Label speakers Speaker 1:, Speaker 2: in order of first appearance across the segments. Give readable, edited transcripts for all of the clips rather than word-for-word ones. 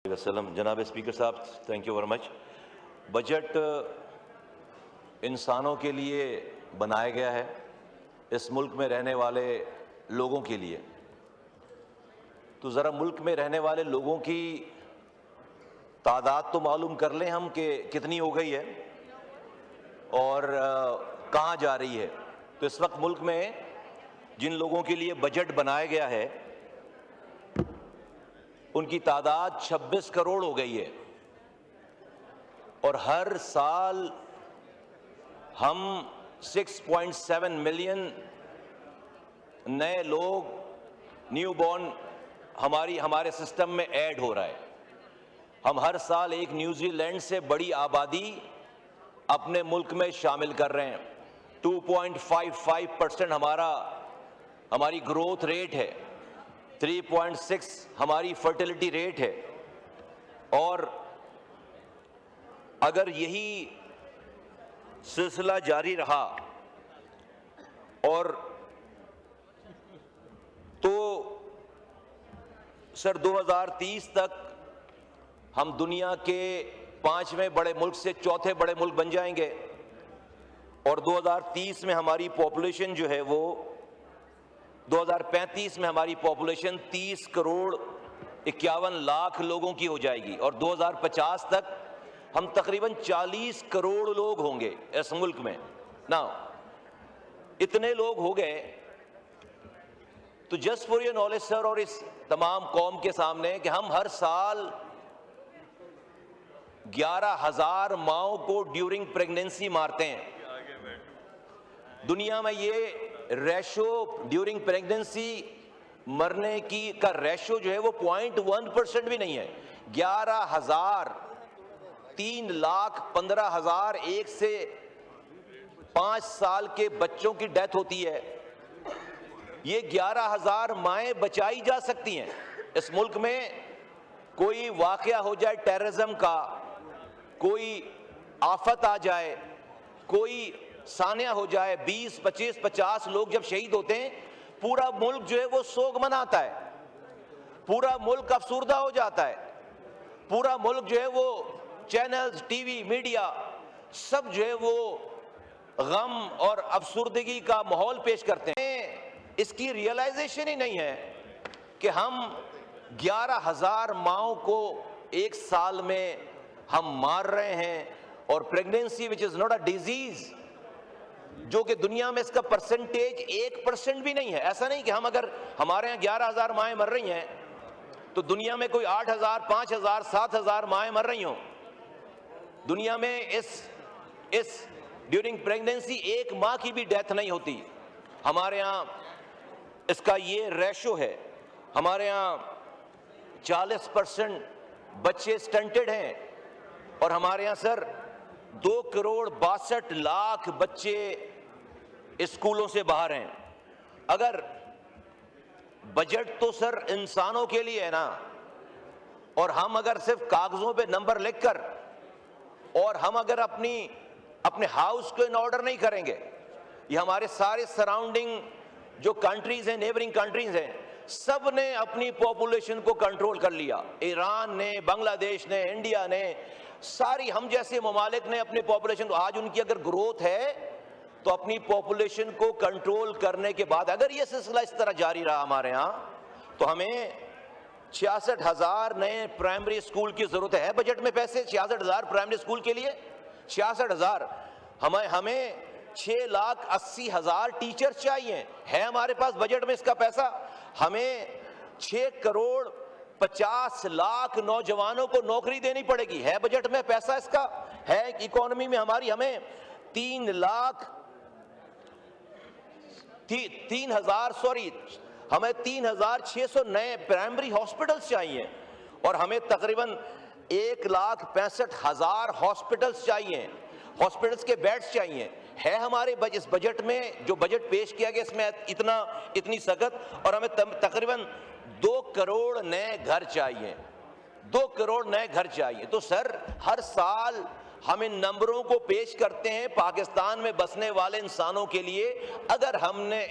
Speaker 1: وسلم. جناب اسپیکر صاحب, thank you very much. Budget انسانوں کے لیے بنایا گیا ہے, اس ملک میں رہنے والے لوگوں کے لیے. تو ذرا ملک میں رہنے والے لوگوں کی تعداد تو معلوم کر لیں ہم کہ کتنی ہو گئی ہے اور کہاں جا رہی ہے. تو اس وقت ملک میں جن لوگوں کے لیے بجٹ بنایا گیا ہے ان کی تعداد 26 کروڑ ہو گئی ہے, اور ہر سال ہم 6.7 ملین نئے لوگ نیو بورن ہمارے سسٹم میں ایڈ ہو رہا ہے. ہم ہر سال ایک نیوزی لینڈ سے بڑی آبادی اپنے ملک میں شامل کر رہے ہیں. 2.55% ہماری گروتھ ریٹ ہے, 3.6 ہماری فرٹیلٹی ریٹ ہے. اور اگر یہی سلسلہ جاری رہا اور تو سر 2030 تک ہم دنیا کے 5ویں بڑے ملک سے 4تھے بڑے ملک بن جائیں گے, اور 2030 میں ہماری پاپولیشن جو ہے وہ 2035 میں ہماری پاپولیشن 30 کروڑ 51 لاکھ لوگوں کی ہو جائے گی, اور 2050 تک ہم تقریباً 40 کروڑ لوگ ہوں گے اس ملک میں. نا اتنے لوگ ہو گئے تو جسٹ فور یور نالج سر, اور اس تمام قوم کے سامنے, کہ ہم ہر سال 11,000 ماؤں کو ڈیورنگ پریگنینسی مارتے ہیں. دنیا میں یہ ریشو ڈیورنگ پریگنینسی مرنے کی کا ریشو جو ہے وہ 0.1% بھی نہیں ہے. 11,000 3,15,000 1 سے 5 سال کے بچوں کی ڈیتھ ہوتی ہے. یہ 11,000 مائیں بچائی جا سکتی ہیں. اس ملک میں کوئی واقعہ ہو جائے ٹیررزم کا, کوئی آفت آ جائے, کوئی سانحہ ہو جائے, 20 25 50 لوگ جب شہید ہوتے ہیں پورا ملک جو ہے وہ سوگ مناتا ہے, پورا ملک افسردہ ہو جاتا ہے, پورا ملک جو ہے وہ چینلز, ٹی وی, میڈیا سب جو ہے وہ غم اور افسردگی کا ماحول پیش کرتے ہیں. اس کی ریئلائزیشن ہی نہیں ہے کہ ہم 11,000 ماؤں کو ایک سال میں ہم مار رہے ہیں, اور pregnancy which is not a disease, جو کہ دنیا میں اس کا پرسنٹیج 1% بھی نہیں ہے. ایسا نہیں کہ ہم اگر ہمارے یہاں 11,000 مائیں مر رہی ہیں تو دنیا میں کوئی 8,000 5,000 7,000 مائیں مر رہی ہوں. دنیا میں اس ڈیورنگ پریگنینسی 1 ماہ کی بھی ڈیتھ نہیں ہوتی. ہمارے یہاں اس کا یہ ریشو ہے. ہمارے یہاں 40% بچے سٹنٹڈ ہیں, اور ہمارے یہاں سر 2 کروڑ 62 لاکھ بچے اسکولوں سے باہر ہیں. اگر بجٹ تو سر انسانوں کے لیے ہے نا, اور ہم اگر صرف کاغذوں پہ نمبر لکھ کر, اور ہم اگر اپنے ہاؤس کو ان آرڈر نہیں کریں گے, یہ ہمارے سارے سراؤنڈنگ جو کنٹریز ہیں, نیبرنگ کنٹریز ہیں, سب نے اپنی پاپولیشن کو کنٹرول کر لیا. ایران نے, بنگلہ دیش نے, انڈیا نے, ساری ہم جیسے ممالک نے اپنی پاپولیشن کو, آج ان کی اگر گروتھ ہے تو اپنی پاپولیشن کو کنٹرول کرنے کے بعد اگر یہ سلسلہ اس طرح جاری رہا ہمارے ہاں تو ہمیں 66,000 نئے پرائمری اسکول کی ضرورت ہے. بجٹ میں پیسے 66,000 پرائمری اسکول کے لیے, 66,000. ہمیں 6,80,000 ٹیچر چاہیے, ہے ہمارے پاس بجٹ میں اس کا پیسہ. ہمیں 6 کروڑ 50 لاکھ نوجوانوں کو نوکری دینی پڑے گی, ہے بجٹ میں پیسہ اس کا, ہے اکانومی میں ہماری. ہمیں 3,600 نئے پرائمری ہاسپٹلز چاہیے, اور ہمیں تقریباً 1,65,000 ہاسپٹلز چاہیے, ہاسپٹلز کے بیڈز چاہیے. ہے ہمارے اس بجٹ میں جو بجٹ پیش کیا گیا اس میں اتنی سخت, اور ہمیں تقریباً 2 کروڑ نئے گھر چاہیے, 2 کروڑ نئے گھر چاہیے. تو سر ہر سال ہم ان نمبروں کو پیش کرتے ہیں پاکستان میں بسنے والے انسانوں کے لیے. اگر ہم نے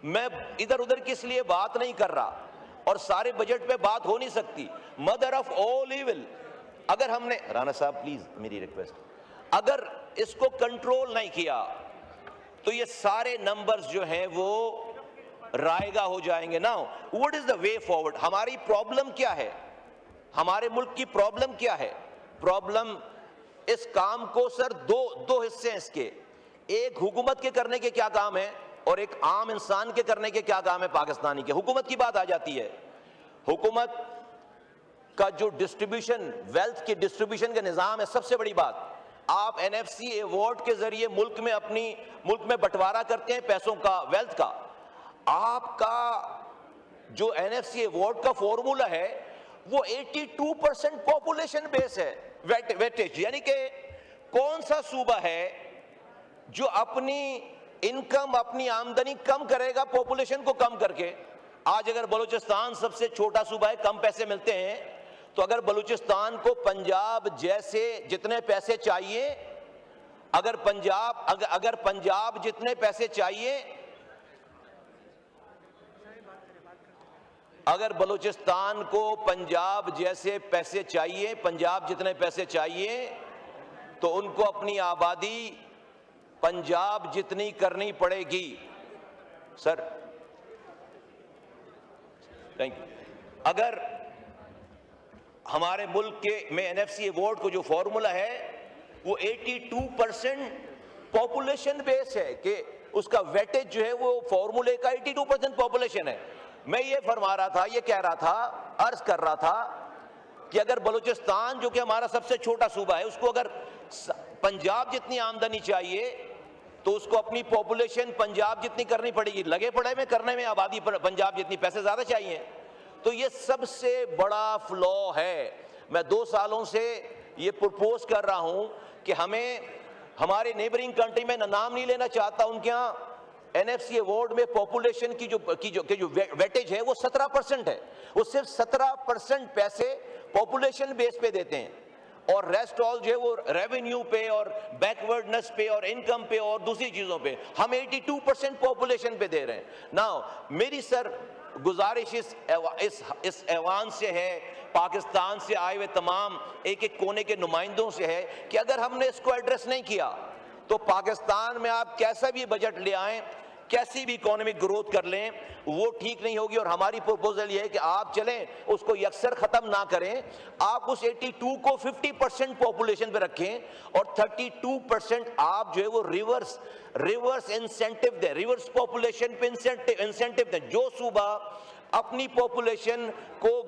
Speaker 1: میں ادھر ادھر کس لیے بات نہیں کر رہا, اور سارے بجٹ پہ بات ہو نہیں سکتی. Mother of all evil. اگر ہم نے رانا صاحب پلیز میری ریکویسٹ, اگر اس کو کنٹرول نہیں کیا تو یہ سارے نمبرز جو ہیں وہ رائے گاہ ہو جائیں گے. Now what is the way forward? ہماری پرابلم کیا ہے؟ ہمارے ملک کی پرابلم کیا ہے؟ پرابلم اس کام کو سر دو حصے ہیں اس کے. ایک حکومت کے کرنے کے کیا کام ہے اور ایک عام انسان کے کرنے کے کیا کام ہے پاکستانی کے. حکومت کی بات آ جاتی ہے. حکومت کا جو ڈسٹریبیوشن, ویلتھ کی ڈسٹریبیوشن کا نظام ہے, سب سے بڑی بات آپ این ایف سی ایوارڈ کے ذریعے ملک میں بٹوارا کرتے ہیں پیسوں کا, ویلتھ کا. آپ کا جو این ایف سی ایوارڈ کا فارمولا ہے وہ 82% پاپولیشن بیس ہے, ویٹیج. یعنی کہ کون سا صوبہ ہے جو اپنی انکم, اپنی آمدنی کم کرے گا پاپولیشن کو کم کر کے. آج اگر بلوچستان سب سے چھوٹا صوبہ ہے, کم پیسے ملتے ہیں, تو اگر بلوچستان کو پنجاب جیسے جتنے پیسے چاہیے, اگر پنجاب جتنے پیسے چاہیے, اگر بلوچستان کو پنجاب جیسے پیسے چاہیے, پنجاب جتنے پیسے چاہیے, تو ان کو اپنی آبادی پنجاب جتنی کرنی پڑے گی. Sir thank you. اگر ہمارے ملک کے میں این ایف سی ایوارڈ کو جو فارمولا ہے وہ 82% پاپولیشن بیس ہے, کہ اس کا ویٹیج جو ہے وہ فارمولے کا 82% پاپولیشن ہے. میں یہ فرما رہا تھا, یہ کہہ رہا تھا, عرض کر رہا تھا کہ اگر بلوچستان جو کہ ہمارا سب سے چھوٹا صوبہ ہے, اس کو اگر پنجاب جتنی آمدنی چاہیے تو اس کو اپنی پاپولیشن پنجاب جتنی کرنی پڑے گی. لگے پڑے میں کرنے میں آبادی پر پنجاب جتنی, پیسے زیادہ چاہیے. تو یہ سب سے بڑا فلو ہے. میں 2 سالوں سے یہ پرپوز کر رہا ہوں کہ ہمیں ہمارے نیبرنگ کنٹری میں نام نہیں لینا چاہتا, ان کے ہاں این ایف سی ایوارڈ میں پاپولیشن کی جو ویٹیج ہے وہ 17% ہے. وہ صرف 17% پیسے پاپولیشن بیس پہ دیتے ہیں, اور ریسٹ آل جو ہے وہ ریونیو پہ اور بیکورڈنس پہ اور انکم پہ اور دوسری چیزوں پہ. ہم 82% پاپولیشن پہ دے رہے ہیں. ناؤ میری سر گزارش اس ایوان سے ہے, پاکستان سے آئے ہوئے تمام ایک کونے کے نمائندوں سے ہے, کہ اگر ہم نے اس کو ایڈریس نہیں کیا تو پاکستان میں آپ کیسا بھی بجٹ لے آئیں, کیسی بھی اکانومک گروتھ کر لیں, وہ ٹھیک نہیں ہوگی. اور ہماری پروپوزل یہ ہے کہ آپ چلیں اس کو یکسر ختم نہ کریں, آپ اس 82 کو 50% پاپولیشن پہ رکھیں, اور 32% آپ جو ہے وہ ریورس انسینٹیو دیں, ریورس پاپولیشن پہ انسینٹیو دیں. جو صوبہ اپنی پاپولیشن کو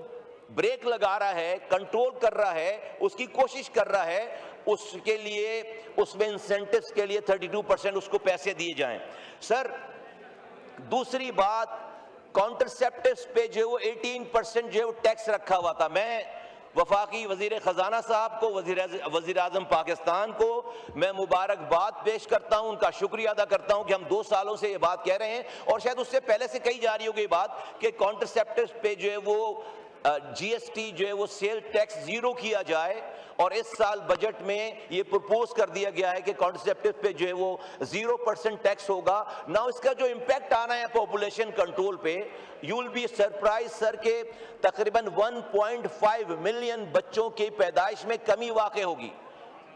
Speaker 1: بریک لگا رہا ہے, کنٹرول کر رہا ہے, اس کی کوشش کر رہا ہے, اس کے لیے اس میں انسینٹیوز کے لیے 32% اس کو پیسے دیے جائیں. سر دوسری بات, کانٹرسیپٹیوز پہ جو وہ 18% جو ہے وہ ٹیکس رکھا ہوا تھا. میں وفاقی وزیر خزانہ صاحب کو, وزیر اعظم پاکستان کو میں مبارکباد پیش کرتا ہوں, ان کا شکریہ ادا کرتا ہوں کہ ہم 2 سالوں سے یہ بات کہہ رہے ہیں, اور شاید اس سے پہلے سے کہی جا رہی ہوگی بات کہ کانٹرسیپٹیوز پہ جو ہے وہ جی ایس ٹی جو ہے وہ سیل ٹیکس 0 کیا جائے. اور اس سال بجٹ میں یہ پرپوز کر دیا گیا ہے کہ کانٹرسیپٹیو پہ جو ہے وہ 0% ٹیکس ہوگا. نا اس کا جو امپیکٹ آنا ہے پاپولیشن کنٹرول پہ, یو ول بی سرپرائز سر, کہ تقریباً 1.5 ملین بچوں کی پیدائش میں کمی واقع ہوگی.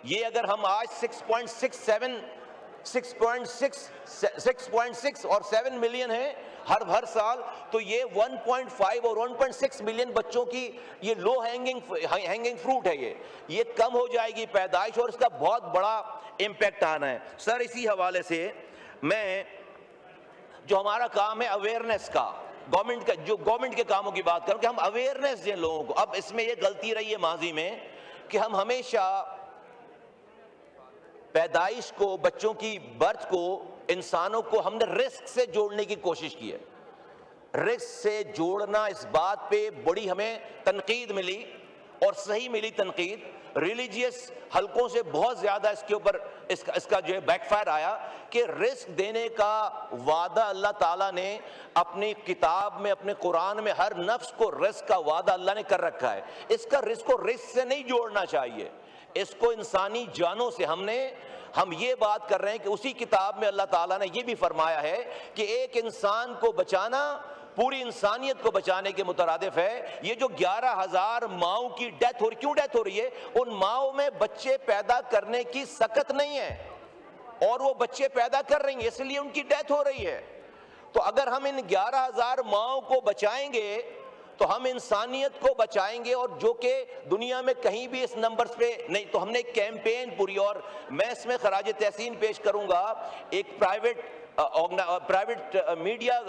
Speaker 1: یہ اگر ہم آج 6.6 اور 7 ملین ہیں ہر سال, تو یہ 1.5 اور 1.6 ملین بچوں کی یہ لو ہینگنگ فروٹ ہے, یہ کم ہو جائے گی پیدائش, اور اس کا بہت بڑا امپیکٹ آنا ہے. سر اسی حوالے سے میں جو ہمارا کام ہے اویئرنیس کا, گورنمنٹ کے کاموں کی بات کروں کہ ہم اویئرنیس دیں لوگوں کو. اب اس میں یہ غلطی رہی ہے ماضی میں کہ ہم ہمیشہ پیدائش کو, بچوں کی برتھ کو, انسانوں کو ہم نے رسک سے جوڑنے کی کوشش کی ہے. رسک سے جوڑنا, اس بات پہ بڑی ہمیں تنقید ملی, اور صحیح ملی تنقید. ریلیجیس حلقوں سے بہت زیادہ اس کے اوپر اس کا جو ہے بیک فائر آیا, کہ رسک دینے کا وعدہ اللہ تعالیٰ نے اپنی کتاب میں, اپنے قرآن میں ہر نفس کو رزق کا وعدہ اللہ نے کر رکھا ہے. اس کا رزق کو رزق سے نہیں جوڑنا چاہیے, اس کو انسانی جانوں سے. ہم یہ بات کر رہے ہیں کہ اسی کتاب میں اللہ تعالیٰ نے یہ بھی فرمایا ہے کہ ایک انسان کو بچانا پوری انسانیت کو بچانے کے مترادف ہے۔ یہ جو 11,000 ماؤں کی ڈیتھ ہو رہی، کیوں ڈیتھ ہو رہی ہے؟ ان ماؤں میں بچے پیدا کرنے کی سکت نہیں ہے اور وہ بچے پیدا کر رہی ہیں، اس لیے ان کی ڈیتھ ہو رہی ہے۔ تو اگر ہم ان 11,000 ماؤں کو بچائیں گے تو ہم انسانیت کو بچائیں گے، اور جو کہ دنیا میں کہیں بھی اس نمبرز پہ نہیں۔ تو ہم نے ایک کیمپین پوری، اور میں اس میں خراج تحسین پیش کروں گا ایک پرائیویٹ میڈیا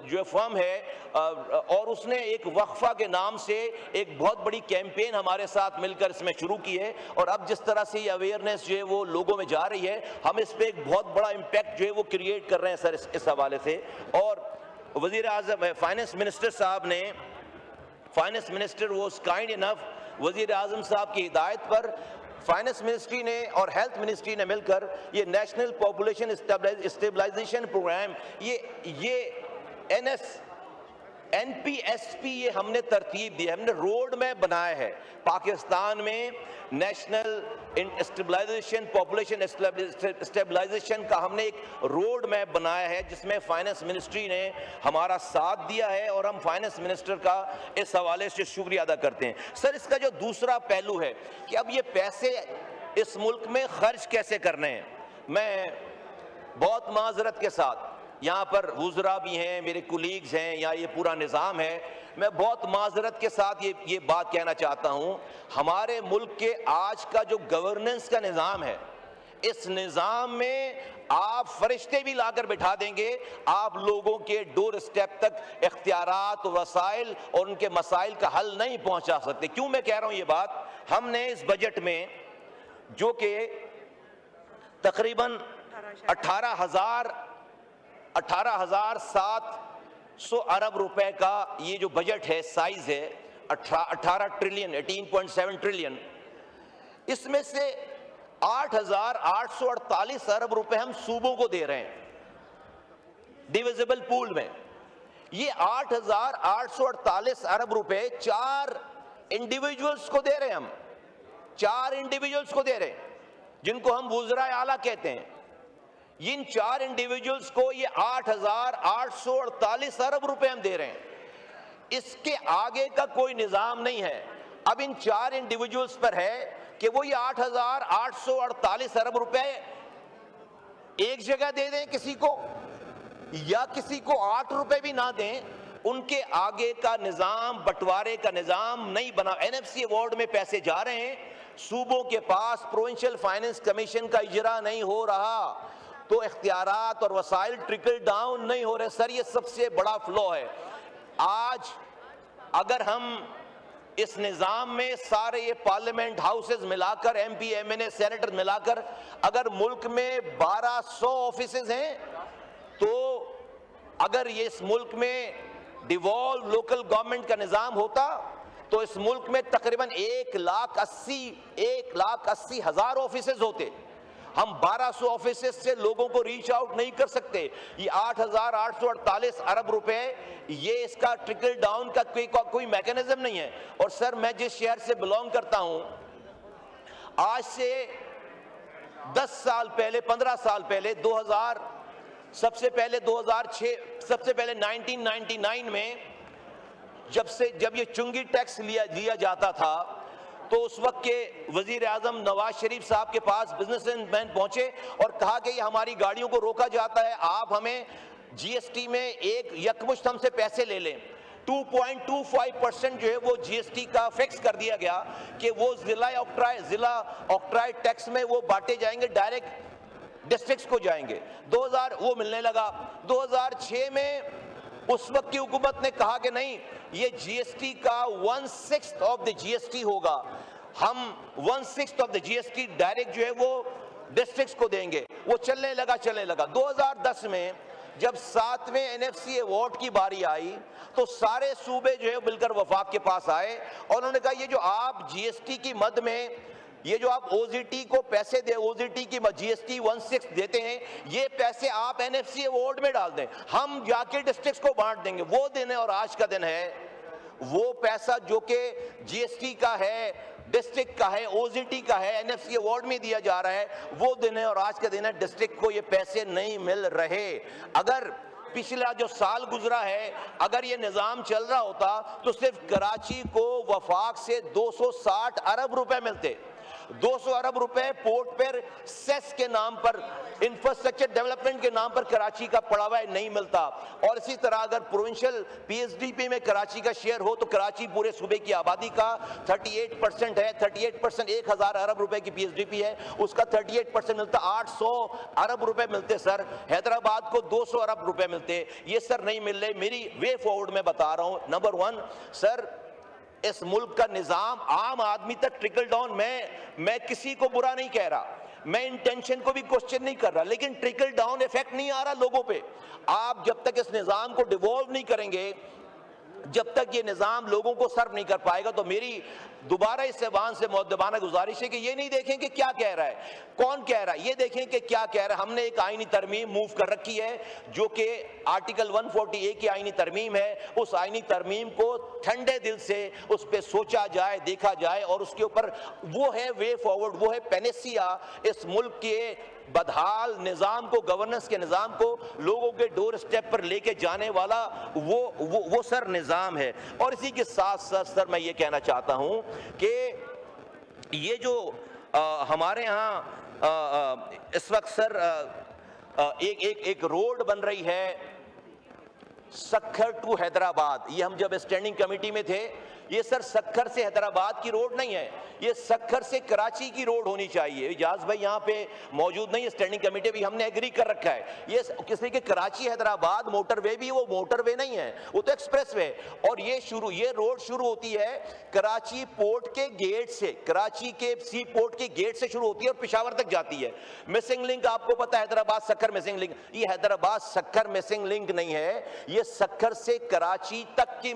Speaker 1: جو فرم ہے، اور اس نے ایک وقفہ کے نام سے ایک بہت بڑی کیمپین ہمارے ساتھ مل کر اس میں شروع کی ہے، اور اب جس طرح سے یہ اویئرنیس جو ہے وہ لوگوں میں جا رہی ہے، ہم اس پہ ایک بہت بڑا امپیکٹ جو ہے وہ کریٹ کر رہے ہیں سر اس حوالے سے۔ اور وزیر اعظم فائنانس منسٹر صاحب نے، فائنانس منسٹر واز کائنڈ انف، وزیر اعظم صاحب کی ہدایت پر فائنانس منسٹری نے اور ہیلتھ منسٹری نے مل کر یہ نیشنل پاپولیشن اسٹیبلائزیشن پروگرام، یہ این پی ایس پی، یہ ہم نے ترتیب دی ہے، ہم نے روڈ میپ بنایا ہے پاکستان میں نیشنل اسٹیبلائزیشن، پاپولیشن اسٹیبلائزیشن کا ہم نے ایک روڈ میپ بنایا ہے، جس میں فائنانس منسٹری نے ہمارا ساتھ دیا ہے، اور ہم فائنانس منسٹر کا اس حوالے سے شکریہ ادا کرتے ہیں۔ سر اس کا جو دوسرا پہلو ہے کہ اب یہ پیسے اس ملک میں خرچ کیسے کرنے ہیں، میں بہت معذرت کے ساتھ، یہاں پر وزراء بھی ہیں، میرے کولیگز ہیں، یا یہ پورا نظام ہے، میں بہت معذرت کے ساتھ یہ بات کہنا چاہتا ہوں، ہمارے ملک کے آج کا جو گورننس کا نظام ہے، اس نظام میں آپ فرشتے بھی لا کر بٹھا دیں گے، آپ لوگوں کے ڈور اسٹیپ تک اختیارات، وسائل اور ان کے مسائل کا حل نہیں پہنچا سکتے۔ کیوں میں کہہ رہا ہوں یہ بات؟ ہم نے اس بجٹ میں جو کہ تقریباً 18,700 ارب روپے کا یہ جو بجٹ ہے، سائز ہے 18 ٹریلین 18.7 ٹریلین، اس میں سے 8,848 ارب روپے ہم صوبوں کو دے رہے ہیں ڈیویزبل پول میں۔ یہ 8,848 ارب روپے 4 انڈیویجولز کو دے رہے ہیں، ہم 4 انڈیویجولز کو دے رہے ہیں جن کو ہم وزراء اعلیٰ کہتے ہیں۔ ان 4 انڈیویجولز کو یہ 8,848 ارب روپے ہم دے رہے ہیں، اس کے آگے کا کوئی نظام نہیں ہے۔ اب ان 4 انڈیویجولز پر ہے کہ وہ یہ 8,848 ارب روپے ایک جگہ دے دیں کسی کو، یا کسی کو 8 روپے بھی نہ دیں، ان کے آگے کا نظام، بٹوارے کا نظام نہیں بنا۔ این ایف سی ایوارڈ میں پیسے جا رہے ہیں، صوبوں کے پاس پروونشل فائنانس کمیشن کا اجرا نہیں ہو رہا، تو اختیارات اور وسائل ٹرکل ڈاؤن نہیں ہو رہے۔ سر یہ سب سے بڑا فلو ہے۔ آج اگر ہم اس نظام میں سارے یہ پارلیمنٹ ہاؤسز ملا کر، ایم پی ایم این اے سینیٹر ملا کر، اگر ملک میں 1200 آفیسز ہیں، تو اگر یہ اس ملک میں ڈیوالو لوکل گورنمنٹ کا نظام ہوتا تو اس ملک میں تقریباً 1,80,000 آفیسز ہوتے۔ ہم 1200 آفیسز سے لوگوں کو ریچ آؤٹ نہیں کر سکتے۔ یہ 8,848 ارب روپے، یہ اس کا ٹرکل ڈاؤن کا کوئی میکینزم نہیں ہے۔ اور سر میں جس شہر سے بلونگ کرتا ہوں، آج سے 10 سال پہلے، 15 سال پہلے، 2000 سب سے پہلے 2006، سب سے پہلے 1999 میں جب یہ چنگی ٹیکس لیا جاتا تھا، تو اس وقت کے وزیر اعظم نواز شریف صاحب کے پاس بزنس مین پہنچے اور کہا کہ یہ ہماری گاڑیوں کو روکا جاتا ہے، آپ ہمیں جی ایس ٹی میں ایک یکمشت ہم سے پیسے لے لیں۔ 2.25% جو ہے وہ جی ایس ٹی کا فکس کر دیا گیا کہ وہ ضلع آکٹرائز ٹیکس میں وہ بانٹے جائیں گے، ڈائریکٹ ڈسٹرکٹس کو جائیں گے۔ 2000 وہ ملنے لگا۔ 2006 میں اس وقت کی حکومت نے کہا کہ نہیں، یہ جی ایس ٹی کا 1/6 of the G S T ہوگا، ہم 1/6 of the G S T direct جو ہے وہ ڈسٹرکٹس کو دیں گے۔ وہ چلنے لگا۔ 2010 میں جب 7ویں این ایف سی ایوارڈ کی باری آئی تو سارے صوبے جو ہے مل کر وفاق کے پاس آئے اور انہوں نے کہا یہ جو آپ جی ایس ٹی کی مد میں، یہ جو آپ او زی ٹی کو پیسے دے، او زی ٹی کی جی ایس ٹی 1/6 دیتے ہیں، یہ پیسے آپ این ایف سی ایوارڈ میں ڈال دیں، ہم جا کے ڈسٹرکٹس کو بانٹ دیں گے۔ وہ دن ہے اور آج کا دن ہے، وہ پیسہ جو کہ جی ایس ٹی کا ہے، ڈسٹرکٹ کا ہے، او زی ٹی کا ہے، این ایف سی ایوارڈ میں دیا جا رہا ہے، وہ دن ہے اور آج کا دن ہے۔ ڈسٹرکٹ کو یہ پیسے نہیں مل رہے۔ اگر پچھلا جو سال گزرا ہے اگر یہ نظام چل رہا ہوتا تو صرف کراچی کو وفاق سے 260 ارب روپے ملتے. 200 ارب روپے پورٹ پر سیس کے نام پر, انفراسٹرکچر ڈیولپمنٹ کے نام پر کراچی کا پڑا ہوا ہے, نہیں ملتا. اور اسی طرح اگر provincial P S D P میں کراچی کا شیئر ہو تو کراچی پورے صوبے کی آبادی کا 38% ہے. 38% 1000 ارب روپے کی پی ایس ڈی پی ہے, اس کا 38% ملتا, 800 ارب روپے ملتے سر. حیدرآباد کو 200 ارب روپے ملتے, یہ سر نہیں مل رہے. میری وے فارورڈ میں بتا رہا ہوں. نمبر 1 سر, اس ملک کا نظام عام آدمی تک ٹرکل ڈاؤن, میں کسی کو برا نہیں کہہ رہا, میں انٹینشن کو بھی کوسچن نہیں کر رہا, لیکن ٹرکل ڈاؤن ایفیکٹ نہیں آ رہا لوگوں پہ. آپ جب تک اس نظام کو ڈیوالو نہیں کریں گے, جب تک یہ نظام لوگوں کو سرو نہیں کر پائے گا, تو میری دوبارہ اس ایوان سے مؤدبانہ گزارش ہے کہ یہ نہیں دیکھیں کہ کیا کہہ رہا ہے, کون کہہ رہا ہے, یہ دیکھیں کہ کیا کہہ رہا ہے. ہم نے ایک آئینی ترمیم موو کر رکھی ہے جو کہ آرٹیکل 140A کی آئینی ترمیم ہے. اس آئینی ترمیم کو ٹھنڈے دل سے اس پہ سوچا جائے, دیکھا جائے, اور اس کے اوپر وہ ہے وے فارورڈ, وہ ہے پینیسیا اس ملک کے بدحال نظام کو, گورننس کے نظام کو لوگوں کے ڈور سٹیپ پر لے کے جانے والا وہ سر نظام ہے. اور اسی کے ساتھ ساتھ سر میں یہ کہنا چاہتا ہوں کہ یہ جو ہمارے ہاں اس وقت سر ایک روڈ بن رہی ہے سکھر ٹو حیدرآباد, یہ ہم جب اسٹینڈنگ کمیٹی میں تھے, یہ سر سکھر سے حیدرآباد کی روڈ نہیں ہے, یہ سکھر سے کراچی کی روڈ ہونی چاہیے. اجاز بھائی یہاں پہ موجود نہیں, اسٹینڈنگ کمیٹی بھی ہم نے ایگری کر رکھا ہے. یہ کسی کے کراچی حیدرآباد موٹر وے بھی, وہ موٹر وے نہیں ہے, وہ تو ایکسپریس وے. اور یہ روڈ شروع ہوتی ہے کراچی پورٹ کے گیٹ سے, کراچی کے سی پورٹ کے گیٹ سے شروع ہوتی ہے اور پشاور تک جاتی ہے. مسنگ لنک آپ کو پتا ہے, حیدرآباد سکھر مسنگ لنک, یہ حیدرآباد سکھر مسنگ لنک نہیں ہے, یہ سکھر سے کراچی تک کی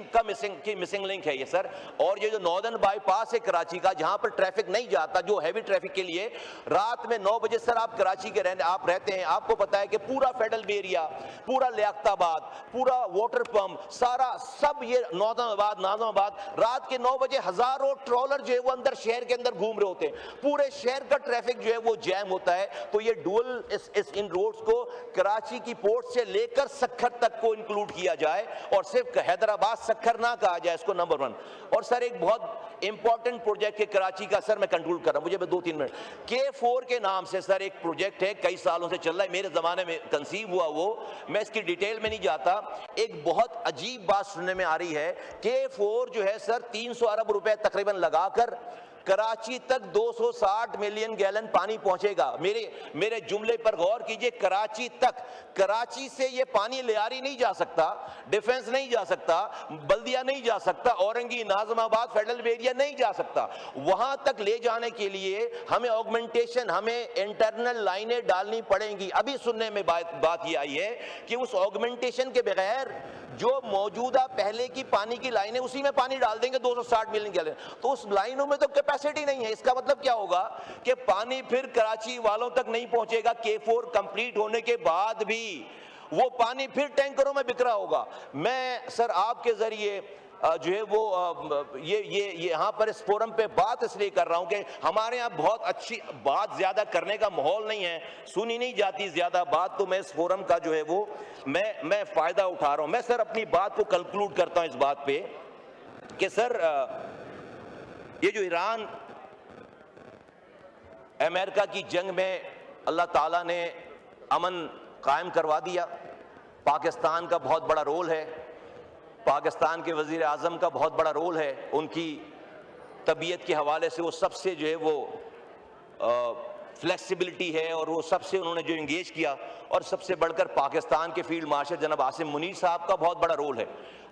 Speaker 1: مسنگ لنک ہے یہ سر. اور یہ جو ناردرن بائی پاس ہے کراچی کا, جہاں پر ٹریفک نہیں جاتا, جو ہیوی ٹریفک کے لیے رات میں 9 بجے سر آپ کراچی کے آپ رہتے ہیں, آپ کو پتا ہے کہ پورا فیڈرل ایریا, پورا لیاقت آباد, پورا واٹر پمپ, سارا سب یہ ناظم آباد رات کے 9 بجے ہزاروں ٹرولر جو ہے وہ اندر شہر کے اندر گھوم رہے ہوتے ہیں, پورے شہر کا ٹریفک جو ہے وہ جیم ہوتا ہے. تو یہ ڈول ان روڈز کو کراچی کی پورٹ سے لے کر سکھر تک کو انکلوڈ کیا جائے, اور صرف حیدرآباد سکھر نہ کہا جائے اس کو, نمبر 1. اور سر ایک بہت امپورٹنٹ پروجیکٹ ہے کراچی کا, سر میں کنکلوڈ کر رہا ہوں, مجھے 2-3 منٹ. K4 کے نام سے سر ایک پروجیکٹ ہے, کئی سالوں سے چل رہا ہے, میرے زمانے میں کنسیو ہوا, وہ میں اس کی ڈیٹیل میں نہیں جاتا. ایک بہت عجیب بات سننے میں آ رہی ہے, K4 جو ہے سر 300 ارب روپے تقریباً لگا کر کراچی تک 260 ملین گیلن پانی پہنچے گا. میرے جملے پر غور کیجئے, کراچی تک, کراچی سے یہ پانی لیاری نہیں جا سکتا, ڈیفنس نہیں جا سکتا, بلدیہ نہیں جا سکتا, اورنگی, ناظم آباد فیڈرل ایریا نہیں جا سکتا. وہاں تک لے جانے کے لیے ہمیں آگمنٹیشن, ہمیں انٹرنل لائنیں ڈالنی پڑیں گی. ابھی سننے میں بات یہ آئی ہے کہ اس آگمنٹیشن کے بغیر جو موجودہ پہلے کی پانی کی لائنیں, اسی میں پانی ڈال دیں گے 260 ملین گیلن, تو اس لائنوں میں تو کیپیسٹی نہیں ہے. اس کا مطلب کیا ہوگا کہ پانی پھر کراچی والوں تک نہیں پہنچے گا. K4 کمپلیٹ ہونے کے بعد بھی وہ پانی پھر ٹینکروں میں بکھرا ہوگا. میں سر آپ کے ذریعے جو ہے وہ یہ یہاں پر اس فورم پہ بات اس لیے کر رہا ہوں کہ ہمارے ہاں بہت اچھی بات زیادہ کرنے کا ماحول نہیں ہے, سنی نہیں جاتی زیادہ بات, تو میں اس فورم کا جو ہے وہ میں فائدہ اٹھا رہا ہوں. میں سر اپنی بات کو کنکلوڈ کرتا ہوں اس بات پہ کہ سر یہ جو ایران امریکہ کی جنگ میں اللہ تعالیٰ نے امن قائم کروا دیا, پاکستان کا بہت بڑا رول ہے, پاکستان کے وزیر اعظم کا بہت بڑا رول ہے, ان کی طبیعت کے حوالے سے وہ سب سے جو ہے وہ فلیکسیبلٹی ہے, اور وہ سب سے انہوں نے جو انگیج کیا, اور سب سے بڑھ کر پاکستان کے فیلڈ مارشل جناب عاصم منیر صاحب کا بہت بڑا رول ہے.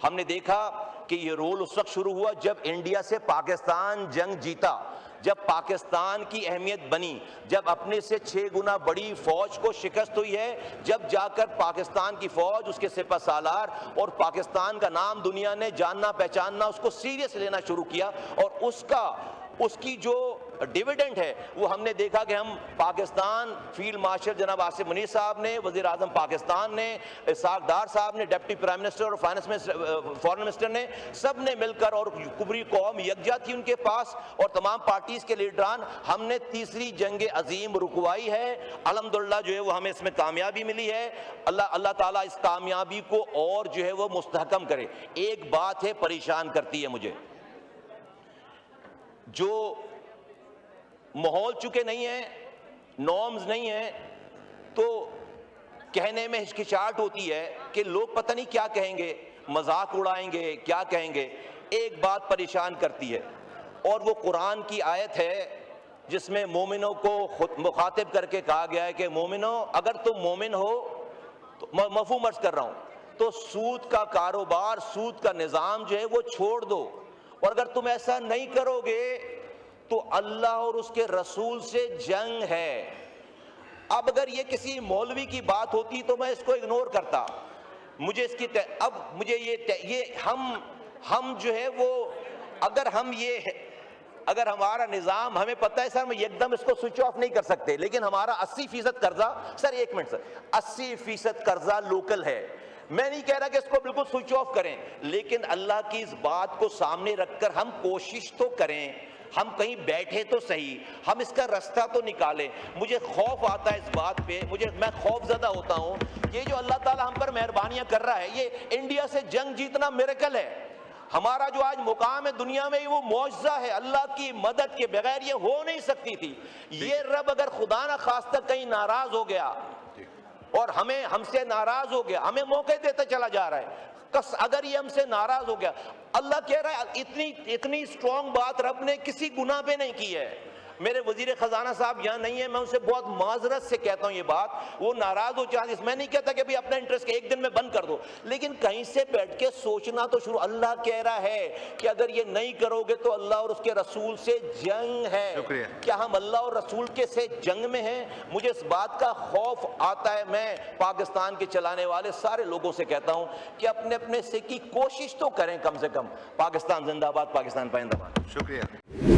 Speaker 1: ہم نے دیکھا کہ یہ رول اس وقت شروع ہوا جب انڈیا سے پاکستان جنگ جیتا, جب پاکستان کی اہمیت بنی, جب اپنے سے 6 گنا بڑی فوج کو شکست ہوئی ہے, جب جا کر پاکستان کی فوج, اس کے سپہ سالار اور پاکستان کا نام دنیا نے جاننا پہچاننا, اس کو سیریس لینا شروع کیا, اور اس کا اس کی جو ڈیویڈنڈ ہے وہ ہم نے دیکھا کہ ہم پاکستان فیلڈ مارشل جناب آصف منیر صاحب نے، وزیر اعظم پاکستان نے، اسحاق ڈار صاحب نے، ڈپٹی پرائم منسٹر اور فارن منسٹر نے، سب نے مل کر، اور پوری قوم یکجا تھی ان کے پاس، اور تمام پارٹیز کے لیڈران، ہم نے تیسری جنگ عظیم رکوائی ہے۔ الحمدللہ جو ہے وہ ہمیں اس میں کامیابی ملی ہے۔ اللہ تعالیٰ اس کامیابی کو اور جو ہے وہ مستحکم کرے۔ ایک بات ہے پریشان کرتی ہے مجھے، جو ماحول چکے نہیں ہیں، نارمز نہیں ہیں، تو کہنے میں ہچکچاہٹ ہوتی ہے کہ لوگ پتہ نہیں کیا کہیں گے، مذاق اڑائیں گے، کیا کہیں گے۔ ایک بات پریشان کرتی ہے، اور وہ قرآن کی آیت ہے جس میں مومنوں کو خود مخاطب کر کے کہا گیا ہے کہ مومنوں، اگر تم مومن ہو تو مفہوم عرض کر رہا ہوں، تو سود کا کاروبار، سود کا نظام جو ہے وہ چھوڑ دو، اور اگر تم ایسا نہیں کرو گے تو اللہ اور اس کے رسول سے جنگ ہے۔ اب اگر یہ کسی مولوی کی بات ہوتی تو میں اس کو اگنور کرتا، مجھے اس کی اب مجھے یہ ہم جو ہے وہ اگر ہمارا نظام، ہمیں پتہ ہے سر، ہم ایک دم اس کو سوئچ آف نہیں کر سکتے، لیکن ہمارا 80% قرضہ، سر ایک منٹ سر، 80% قرضہ لوکل ہے۔ میں نہیں کہہ رہا کہ اس کو بالکل سوئچ آف کریں، لیکن اللہ کی اس بات کو سامنے رکھ کر ہم کوشش تو کریں، ہم کہیں بیٹھے تو صحیح، ہم اس کا رستہ تو نکالیں۔ مجھے خوف آتا ہے اس بات پہ، میں خوف زدہ ہوتا ہوں، یہ جو اللہ تعالیٰ ہم پر مہربانیاں کر رہا ہے، یہ انڈیا سے جنگ جیتنا میریکل ہے۔ ہمارا جو آج مقام ہے دنیا میں، وہ معجزہ ہے، اللہ کی مدد کے بغیر یہ ہو نہیں سکتی تھی۔ یہ رب اگر خدا نہ خواستہ کہیں ناراض ہو گیا اور ہم سے ناراض ہو گیا، ہمیں موقع دیتا چلا جا رہا ہے، اگر یہ ہم سے ناراض ہو گیا، اللہ کہہ رہا ہے اتنی سٹرونگ بات رب نے کسی گناہ پہ نہیں کی ہے۔ میرے وزیر خزانہ صاحب یہاں نہیں ہے، میں ان سے بہت معذرت سے کہتا ہوں یہ بات، وہ ناراض ہو چاہتے، میں نہیں کہتا کہ بھی اپنا انٹرسٹ ایک دن میں بند کر دو، لیکن کہیں سے بیٹھ کے سوچنا تو شروع۔ اللہ کہہ رہا ہے کہ اگر یہ نہیں کرو گے تو اللہ اور اس کے رسول سے جنگ ہے۔ کیا ہم اللہ اور رسول کے سے جنگ میں ہیں؟ مجھے اس بات کا خوف آتا ہے۔ میں پاکستان کے چلانے والے سارے لوگوں سے کہتا ہوں کہ اپنے سے کی کوشش تو کریں، کم سے کم۔ پاکستان زندہ باد، پاکستان پائندہ باد۔
Speaker 2: شکریہ۔